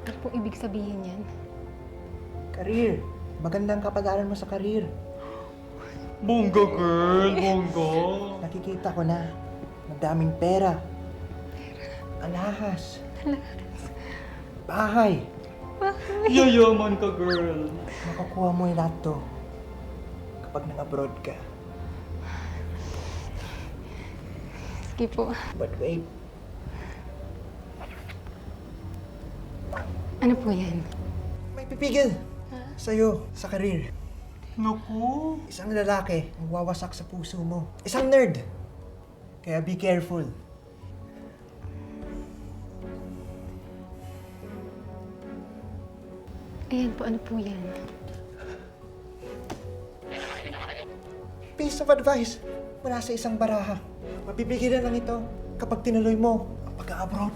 Ano pong ibig sabihin yan? Career. Magandang kapag-aral mo sa career. Bongga, girl! Bongga! Nakikita ko na. Madaming pera. Alahas. Bahay. Yayaman ka, girl! Makukuha mo yung lahat to kapag nag-abroad ka. Sige po. But wait, Ano po yan? may pipigil sa'yo sa career. Naku! Isang lalaki ang wawasak sa puso mo. Isang nerd. Kaya be careful. Ayan po, ano po yan? Piece of advice mula sa isang baraha. Mapipigilan lang ito kapag tinuloy mo ang pag-abroad.